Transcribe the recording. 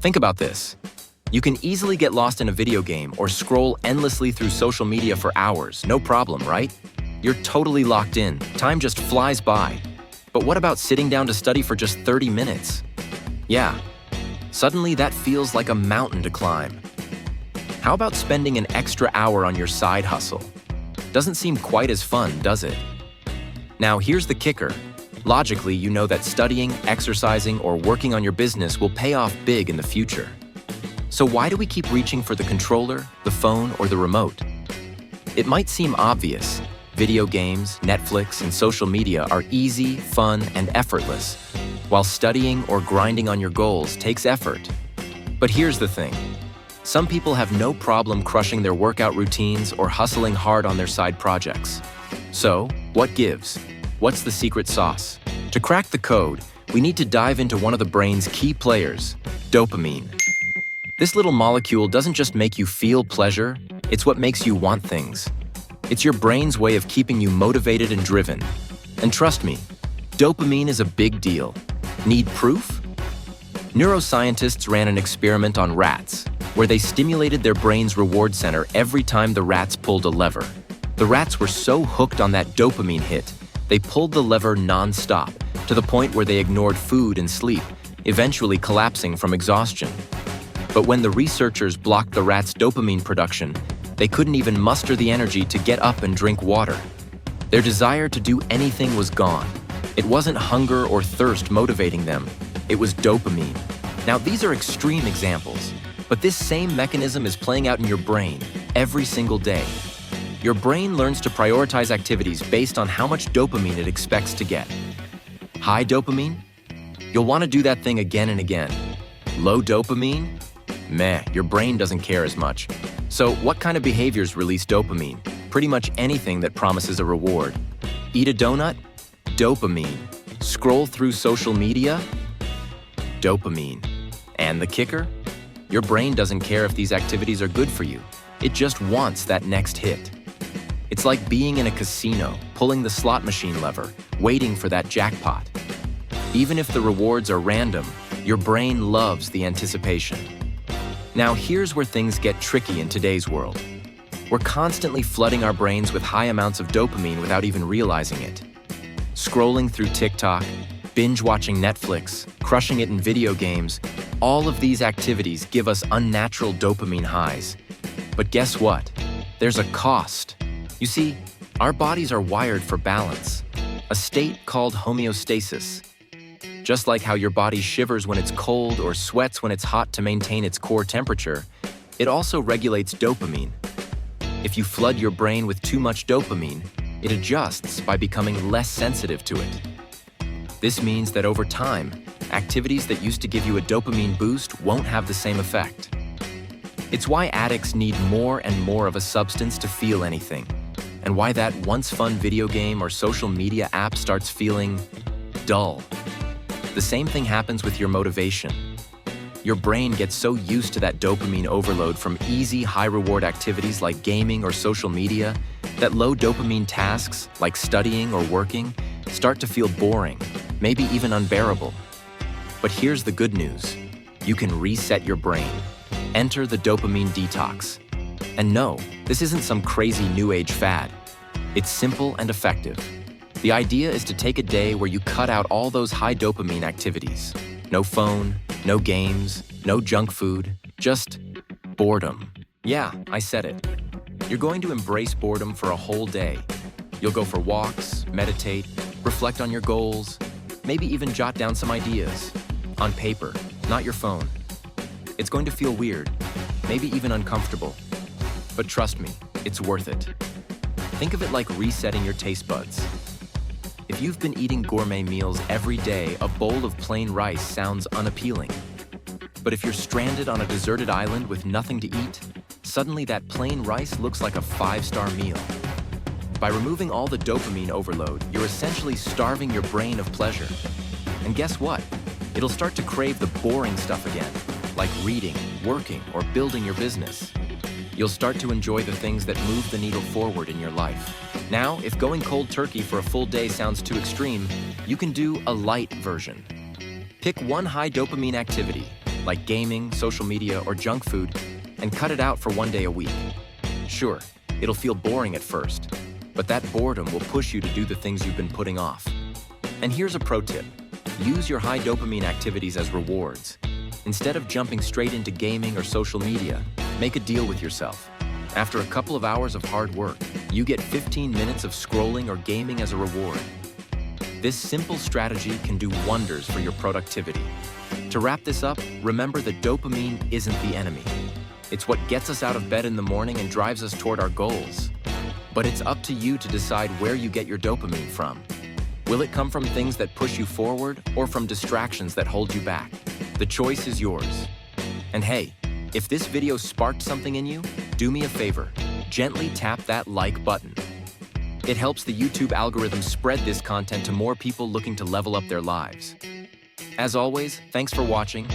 Think about this. You can easily get lost in a video game or scroll endlessly through social media for hours, no problem, right? You're totally locked in, time just flies by. But what about sitting down to study for just 30 minutes? Yeah, suddenly that feels like a mountain to climb. How about spending an extra hour on your side hustle? Doesn't seem quite as fun, does it? Now here's the kicker. Logically, you know that studying, exercising, or working on your business will pay off big in the future. So why do we keep reaching for the controller, the phone, or the remote? It might seem obvious. Video games, Netflix, and social media are easy, fun, and effortless, while studying or grinding on your goals takes effort. But here's the thing. Some people have no problem crushing their workout routines or hustling hard on their side projects. So, what gives? What's the secret sauce? To crack the code, we need to dive into one of the brain's key players, dopamine. This little molecule doesn't just make you feel pleasure, it's what makes you want things. It's your brain's way of keeping you motivated and driven. And trust me, dopamine is a big deal. Need proof? Neuroscientists ran an experiment on rats, where they stimulated their brain's reward center every time the rats pulled a lever. The rats were so hooked on that dopamine hit, they pulled the lever non-stop, to the point where they ignored food and sleep, eventually collapsing from exhaustion. But when the researchers blocked the rats' dopamine production, they couldn't even muster the energy to get up and drink water. Their desire to do anything was gone. It wasn't hunger or thirst motivating them, it was dopamine. Now these are extreme examples, but this same mechanism is playing out in your brain every single day. Your brain learns to prioritize activities based on how much dopamine it expects to get. High dopamine? You'll want to do that thing again and again. Low dopamine? Meh, your brain doesn't care as much. So what kind of behaviors release dopamine? Pretty much anything that promises a reward. Eat a donut? Dopamine. Scroll through social media? Dopamine. And the kicker? Your brain doesn't care if these activities are good for you. It just wants that next hit. It's like being in a casino, pulling the slot machine lever, waiting for that jackpot. Even if the rewards are random, your brain loves the anticipation. Now here's where things get tricky in today's world. We're constantly flooding our brains with high amounts of dopamine without even realizing it. Scrolling through TikTok, binge-watching Netflix, crushing it in video games, all of these activities give us unnatural dopamine highs. But guess what? There's a cost. You see, our bodies are wired for balance, a state called homeostasis. Just like how your body shivers when it's cold or sweats when it's hot to maintain its core temperature, it also regulates dopamine. If you flood your brain with too much dopamine, it adjusts by becoming less sensitive to it. This means that over time, activities that used to give you a dopamine boost won't have the same effect. It's why addicts need more and more of a substance to feel anything, and why that once fun video game or social media app starts feeling dull. The same thing happens with your motivation. Your brain gets so used to that dopamine overload from easy, high-reward activities like gaming or social media that low dopamine tasks, like studying or working, start to feel boring, maybe even unbearable. But here's the good news. You can reset your brain. Enter the dopamine detox. And no, this isn't some crazy new age fad. It's simple and effective. The idea is to take a day where you cut out all those high dopamine activities. No phone, no games, no junk food, just boredom. Yeah, I said it. You're going to embrace boredom for a whole day. You'll go for walks, meditate, reflect on your goals, maybe even jot down some ideas. On paper, not your phone. It's going to feel weird, maybe even uncomfortable. But trust me, it's worth it. Think of it like resetting your taste buds. If you've been eating gourmet meals every day, a bowl of plain rice sounds unappealing. But if you're stranded on a deserted island with nothing to eat, suddenly that plain rice looks like a 5-star meal. By removing all the dopamine overload, you're essentially starving your brain of pleasure. And guess what? It'll start to crave the boring stuff again, like reading, working, or building your business. You'll start to enjoy the things that move the needle forward in your life. Now, if going cold turkey for a full day sounds too extreme, you can do a light version. Pick one high dopamine activity, like gaming, social media, or junk food, and cut it out for 1 day a week. Sure, it'll feel boring at first, but that boredom will push you to do the things you've been putting off. And here's a pro tip. Use your high dopamine activities as rewards. Instead of jumping straight into gaming or social media, make a deal with yourself. After a couple of hours of hard work, you get 15 minutes of scrolling or gaming as a reward. This simple strategy can do wonders for your productivity. To wrap this up, remember that dopamine isn't the enemy. It's what gets us out of bed in the morning and drives us toward our goals. But it's up to you to decide where you get your dopamine from. Will it come from things that push you forward or from distractions that hold you back? The choice is yours. And hey, if this video sparked something in you, do me a favor, gently tap that like button. It helps the YouTube algorithm spread this content to more people looking to level up their lives. As always, thanks for watching,